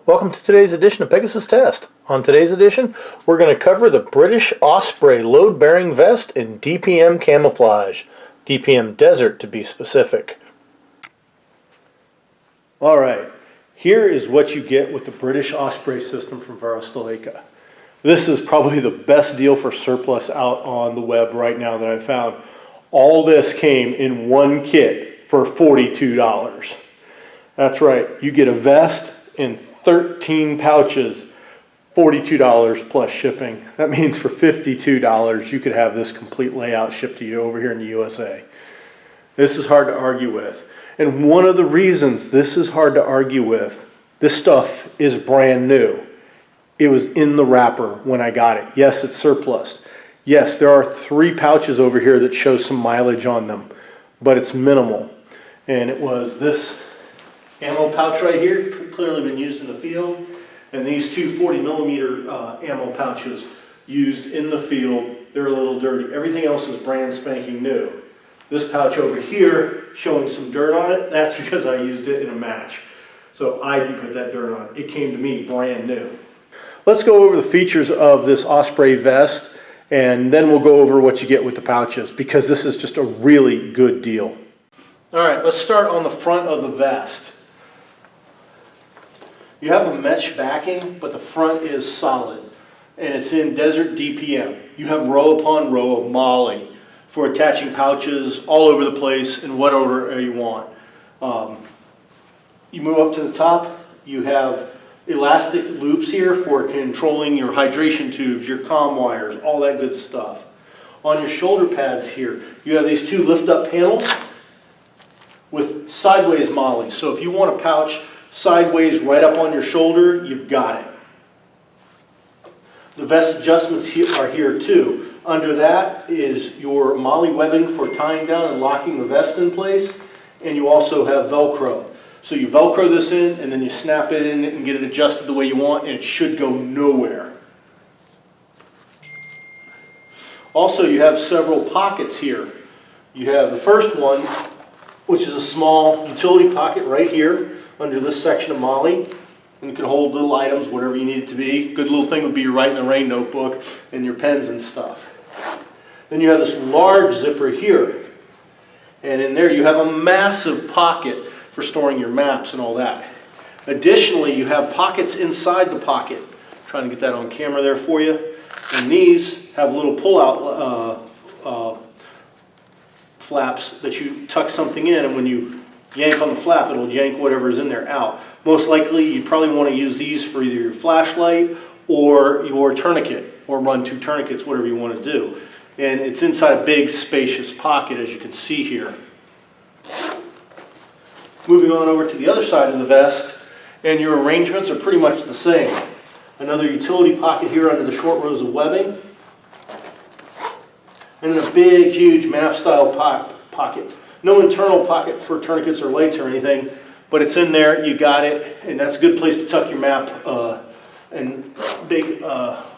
welcome to today's edition of Pegasus Test. On today's edition, we're going to cover the British Osprey load-bearing vest in DPM camouflage, DPM desert to be specific. Alright, here is what you get with the British Osprey system from Varostoleka. This is probably the best deal for surplus out on the web right now that I've found. All this came in one kit for $42. That's right, you get a vest in 13 pouches, $42 plus shipping. That means for $52 you could have this complete layout shipped to you over here in the USA. This is hard to argue with. And one of the reasons this is hard to argue with, this stuff is brand new. It was in the wrapper when I got it. Yes, it's surplus. Yes, there are 3 pouches over here that show some mileage on them, but it's minimal. And it was this ammo pouch right here, clearly been used in the field, and these two 40mm ammo pouches used in the field. They're a little dirty. Everything else is brand spanking new. This pouch over here showing some dirt on it, that's because I used it in a match. So I didn't put that dirt on it. It came to me brand new. Let's go over the features of this Osprey vest, and then we'll go over what you get with the pouches, because this is just a really good deal. All right, let's start on the front of the vest. You have a mesh backing, but the front is solid, and it's in Desert DPM. You have row upon row of moly for attaching pouches all over the place in whatever you want. You move up to the top, you have elastic loops here for controlling your hydration tubes, your comm wires, all that good stuff. On your shoulder pads here, you have these 2 lift-up panels with sideways moly. So if you want a pouch sideways right up on your shoulder, you've got it. The vest adjustments are here too. Under that is your moly webbing for tying down and locking the vest in place, and you also have Velcro. So you Velcro this in and then you snap it in and get it adjusted the way you want, and it should go nowhere. Also, you have several pockets here. You have the first one, which is a small utility pocket right here under this section of moly, and it can hold little items, whatever you need it to be. Good little thing would be your Write in the Rain notebook and your pens and stuff. Then you have this large zipper here, and in there you have a massive pocket for storing your maps and all that. Additionally, you have pockets inside the pocket. I'm trying to get that on camera there for you. And these have little pull-out flaps that you tuck something in, and when you yank on the flap, it'll yank whatever's in there out. Most likely, you probably want to use these for either your flashlight or your tourniquet, or run 2 tourniquets, whatever you want to do. And it's inside a big, spacious pocket, as you can see here. Moving on over to the other side of the vest, and your arrangements are pretty much the same. Another utility pocket here under the short rows of webbing, and then a big, huge map-style pocket. No internal pocket for tourniquets or lights or anything, but it's in there, you got it, and that's a good place to tuck your map and big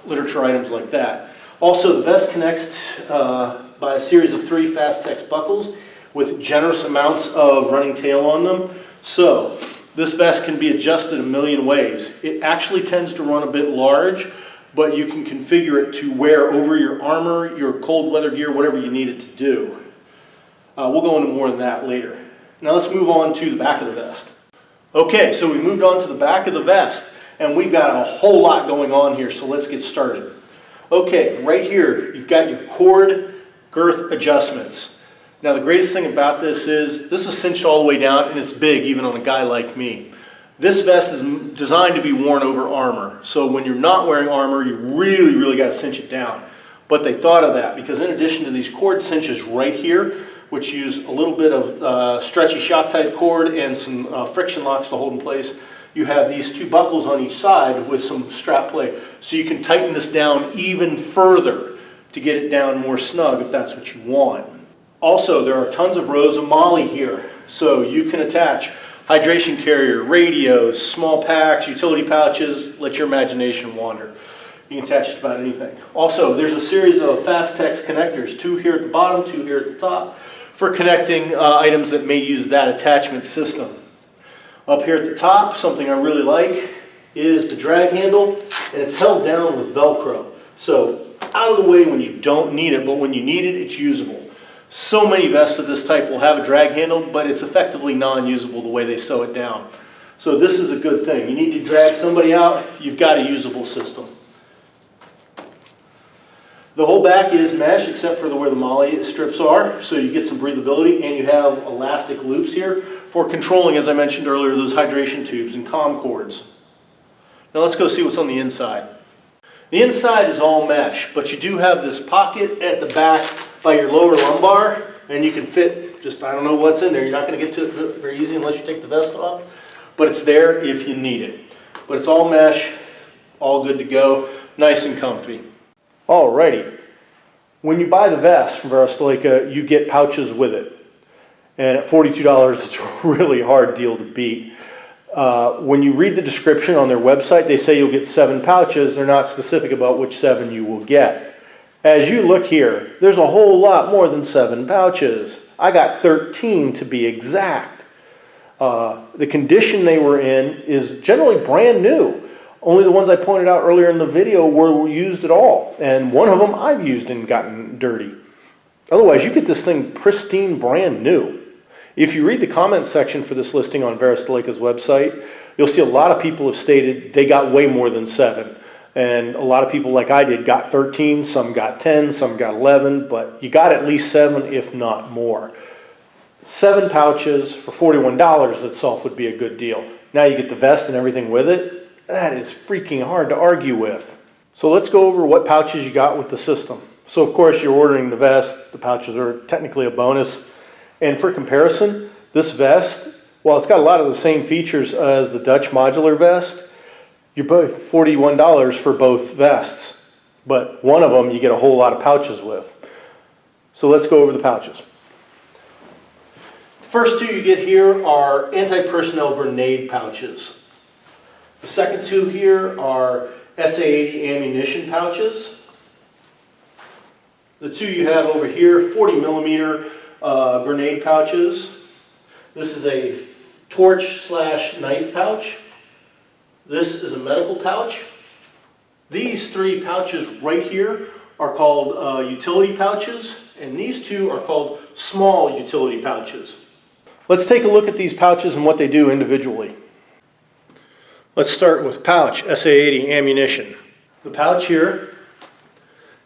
literature items like that. Also, the vest connects by a series of 3 Fastex buckles with generous amounts of running tail on them. So this vest can be adjusted a million ways. It actually tends to run a bit large, but you can configure it to wear over your armor, your cold weather gear, whatever you need it to do. We'll go into more of that later. Now let's move on to the back of the vest. Okay, so we moved on to the back of the vest, and we've got a whole lot going on here, so let's get started. Okay, right here you've got your cord girth adjustments. Now the greatest thing about this is cinched all the way down, and it's big even on a guy like me. This vest is designed to be worn over armor, so when you're not wearing armor, you really got to cinch it down. But they thought of that because in addition to these cord cinches right here, which use a little bit of stretchy shock type cord and some friction locks to hold in place, you have these 2 buckles on each side with some strap play. So you can tighten this down even further to get it down more snug if that's what you want. Also, there are tons of rows of moly here, so you can attach hydration carrier, radios, small packs, utility pouches, let your imagination wander. You can attach just about anything. Also, there's a series of Fastex connectors, 2 here at the bottom, 2 here at the top, for connecting items that may use that attachment system. Up here at the top, something I really like is the drag handle, and it's held down with Velcro. So out of the way when you don't need it, but when you need it, it's usable. So many vests of this type will have a drag handle, but it's effectively non-usable the way they sew it down. So this is a good thing. You need to drag somebody out, you've got a usable system. The whole back is mesh except for where the MOLLE strips are, so you get some breathability, and you have elastic loops here for controlling, as I mentioned earlier, those hydration tubes and comm cords. Now let's go see what's on the inside. The inside is all mesh, but you do have this pocket at the back by your lower lumbar, and you can fit just, I don't know what's in there. You're not going to get to it very easy unless you take the vest off, but it's there if you need it. But it's all mesh, all good to go, nice and comfy. Alrighty, when you buy the vest from Veristelica, you get pouches with it. And at $42, it's a really hard deal to beat. When you read the description on their website, they say you'll get 7 pouches. They're not specific about which 7 you will get. As you look here, there's a whole lot more than 7 pouches. I got 13 to be exact. The condition they were in is generally brand new. Only the ones I pointed out earlier in the video were used at all. And one of them I've used and gotten dirty. Otherwise, you get this thing pristine, brand new. If you read the comment section for this listing on Veristelica's website, you'll see a lot of people have stated they got way more than 7. And a lot of people, like I did, got 13, some got 10, some got 11, but you got at least 7, if not more. 7 pouches for $41 itself would be a good deal. Now you get the vest and everything with it. That is freaking hard to argue with. So let's go over what pouches you got with the system. So of course you're ordering the vest. The pouches are technically a bonus. And for comparison, this vest, while it's got a lot of the same features as the Dutch modular vest, you're both $41 for both vests. But one of them you get a whole lot of pouches with. So let's go over the pouches. First 2 you get here are anti-personnel grenade pouches. The second 2 here are SA-80 ammunition pouches. The 2 you have over here, 40 millimeter grenade pouches. This is a torch/knife pouch. This is a medical pouch. These 3 pouches right here are called utility pouches, and these 2 are called small utility pouches. Let's take a look at these pouches and what they do individually. Let's start with pouch SA-80 ammunition. The pouch here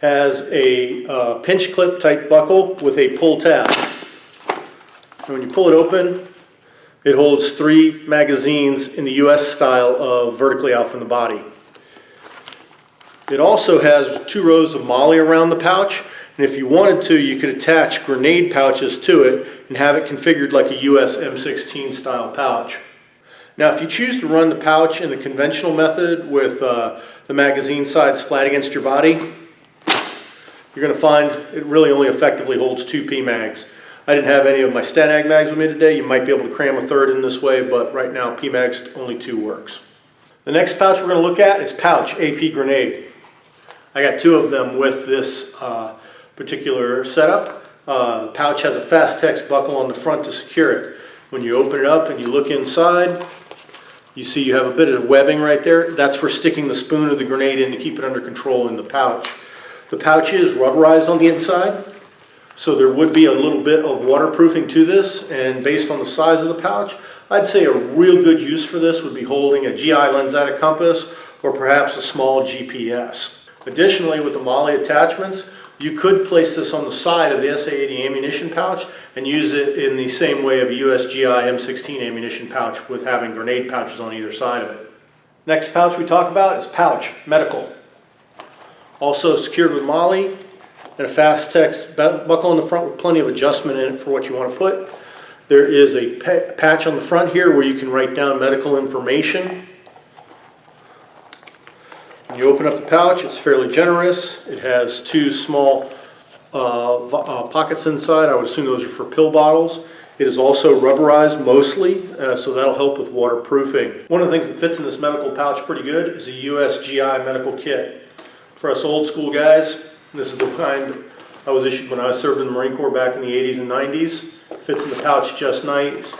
has a pinch clip type buckle with a pull tab. And when you pull it open, it holds 3 magazines in the US style of vertically out from the body. It also has 2 rows of MOLLE around the pouch, and if you wanted to, you could attach grenade pouches to it and have it configured like a US M16 style pouch. Now if you choose to run the pouch in the conventional method with the magazine sides flat against your body, you're going to find it really only effectively holds 2 PMags. I didn't have any of my STANAG mags with me today. You might be able to cram a 3rd in this way, but right now PMags only 2 works. The next pouch we're going to look at is pouch AP grenade. I got 2 of them with this particular setup. The pouch has a Fastex buckle on the front to secure it. When you open it up and you look inside, you see you have a bit of webbing right there. That's for sticking the spoon of the grenade in to keep it under control in the pouch. The pouch is rubberized on the inside, so there would be a little bit of waterproofing to this, and based on the size of the pouch, I'd say a real good use for this would be holding a GI lensatic compass or perhaps a small GPS. Additionally, with the MOLLE attachments, you could place this on the side of the SA-80 ammunition pouch and use it in the same way of a USGI M16 ammunition pouch with having grenade pouches on either side of it. Next pouch we talk about is pouch medical. Also secured with MOLLE and a Fastex buckle in the front with plenty of adjustment in it for what you want to put. There is a patch on the front here where you can write down medical information. When you open up the pouch, it's fairly generous. It has 2 small pockets inside. I would assume those are for pill bottles. It is also rubberized mostly, so that'll help with waterproofing. One of the things that fits in this medical pouch pretty good is a USGI medical kit. For us old school guys, this is the kind I was issued when I served in the Marine Corps back in the 80s and 90s. Fits in the pouch just nice,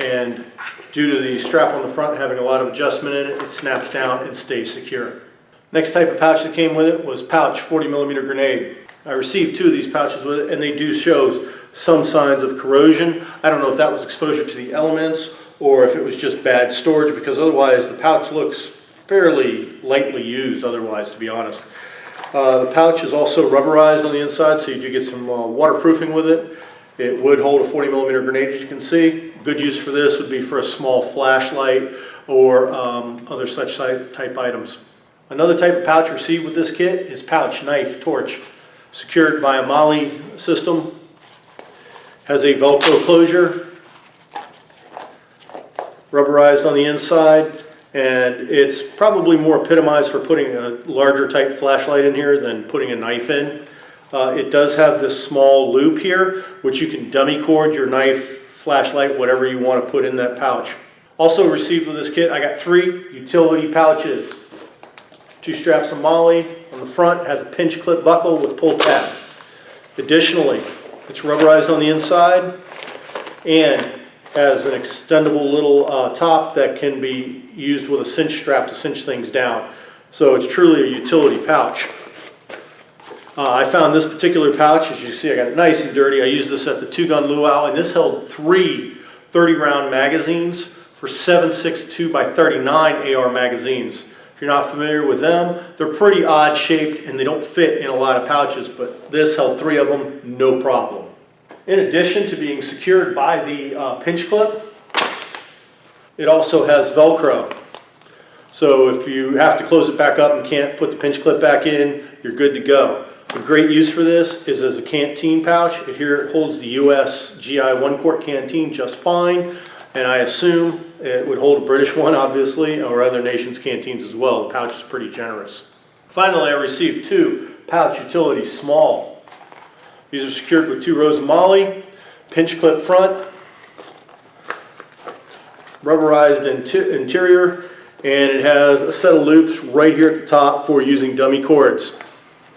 and due to the strap on the front having a lot of adjustment in it, it snaps down and stays secure. Next type of pouch that came with it was pouch 40mm grenade. I received 2 of these pouches with it, and they do show some signs of corrosion. I don't know if that was exposure to the elements or if it was just bad storage, because otherwise the pouch looks fairly lightly used otherwise, to be honest. The pouch is also rubberized on the inside, so you do get some waterproofing with it. It would hold a 40mm grenade, as you can see. Good use for this would be for a small flashlight or other such type items. Another type of pouch received with this kit is pouch, knife, torch, secured by a MOLLE system. Has a Velcro closure, rubberized on the inside, and it's probably more epitomized for putting a larger type flashlight in here than putting a knife in. It does have this small loop here, which you can dummy cord your knife, flashlight, whatever you want to put in that pouch. Also received with this kit, I got 3 utility pouches. 2 straps of MOLLE. On the front, it has a pinch clip buckle with pull tab. Additionally, it's rubberized on the inside and has an extendable little top that can be used with a cinch strap to cinch things down. So it's truly a utility pouch. I found this particular pouch, as you see, I got it nice and dirty. I used this at the 2-gun luau, and this held 3 30-round magazines for 7.62 by 39 AR magazines. If you're not familiar with them, they're pretty odd shaped and they don't fit in a lot of pouches, but this held 3 of them, no problem. In addition to being secured by the pinch clip, it also has Velcro. So if you have to close it back up and can't put the pinch clip back in, you're good to go. A great use for this is as a canteen pouch. Here it holds the US GI 1-quart canteen just fine, and I assume it would hold a British one, obviously, or other nations' canteens as well. The pouch is pretty generous. Finally, I received 2 pouch utility small. These are secured with 2 rows of MOLLE, pinch clip front, rubberized interior, and it has a set of loops right here at the top for using dummy cords.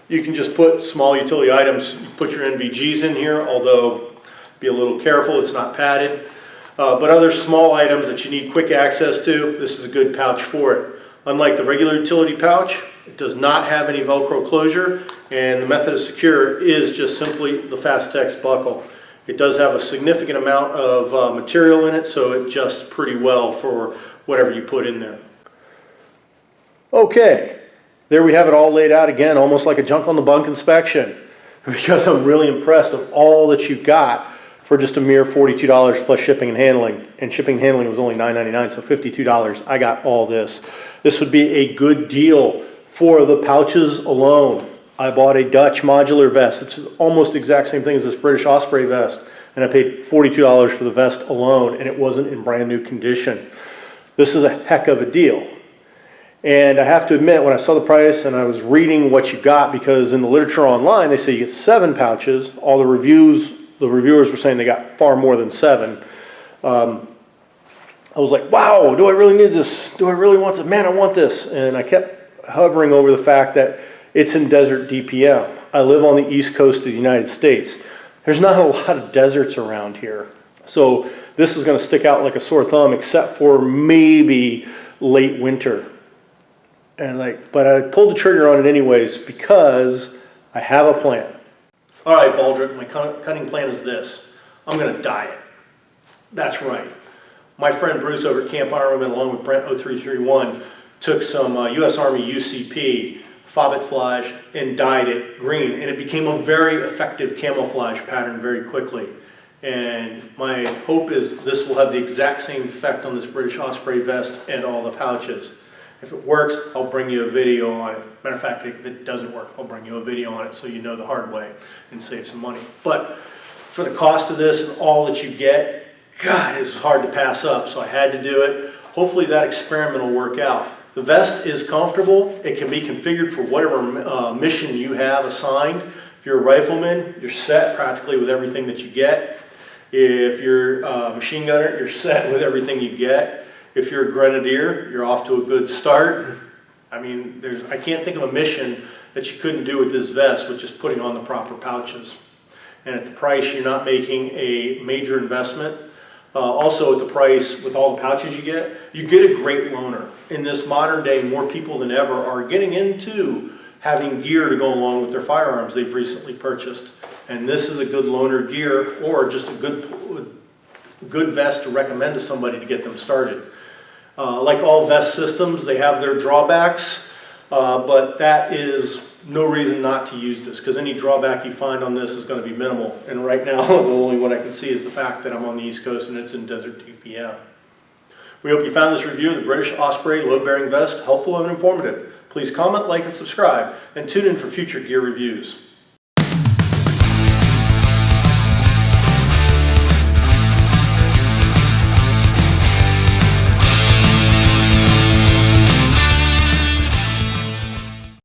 You can just put small utility items, put your NVGs in here, although be a little careful, it's not padded. But other small items that you need quick access to, this is a good pouch for it. Unlike the regular utility pouch, it does not have any Velcro closure, and the method of secure is just simply the Fastex buckle. It does have a significant amount of material in it, so it adjusts pretty well for whatever you put in there. Okay, there we have it all laid out again, almost like a junk on the bunk inspection, because I'm really impressed of all that you got for just a mere $42 plus shipping and handling. And shipping and handling was only $9.99, so $52. I got all this. This would be a good deal for the pouches alone. I bought a Dutch modular vest, which is almost the exact same thing as this British Osprey vest, and I paid $42 for the vest alone, and it wasn't in brand new condition. This is a heck of a deal. And I have to admit, when I saw the price and I was reading what you got, because in the literature online, they say you get 7 pouches. All the reviewers were saying they got far more than 7. I was like, wow, do I really need this? Do I really want this? Man, I want this. And I kept hovering over the fact that it's in desert DPM. I live on the east coast of the United States. There's not a lot of deserts around here. So this is going to stick out like a sore thumb, except for maybe late winter. And but I pulled the trigger on it anyways because I have a plan. All right, Baldrick, my cutting plan is this. I'm going to diet. That's right. My friend Bruce over at Camp Armament, along with Brent 0331, took some U.S. Army UCP, Fobbit flash, and dyed it green. And it became a very effective camouflage pattern very quickly. And my hope is this will have the exact same effect on this British Osprey vest and all the pouches. If it works, I'll bring you a video on it. Matter of fact, if it doesn't work, I'll bring you a video on it so you know the hard way and save some money. But for the cost of this and all that you get, God, it's hard to pass up, so I had to do it. Hopefully that experiment will work out. The vest is comfortable. It can be configured for whatever mission you have assigned. If you're a rifleman, you're set practically with everything that you get. If you're a machine gunner, you're set with everything you get. If you're a grenadier, you're off to a good start. I mean, I can't think of a mission that you couldn't do with this vest with just putting on the proper pouches. And at the price, you're not making a major investment. Also at the price, with all the pouches you get a great loaner. In this modern day, more people than ever are getting into having gear to go along with their firearms they've recently purchased. And this is a good loaner gear, or just a good vest to recommend to somebody to get them started. Like all vest systems, they have their drawbacks, but that is no reason not to use this, because any drawback you find on this is going to be minimal. And right now, the only one I can see is the fact that I'm on the East Coast and it's in desert TPM. We hope you found this review of the British Osprey load-bearing vest helpful and informative. Please comment, like, and subscribe, and tune in for future gear reviews.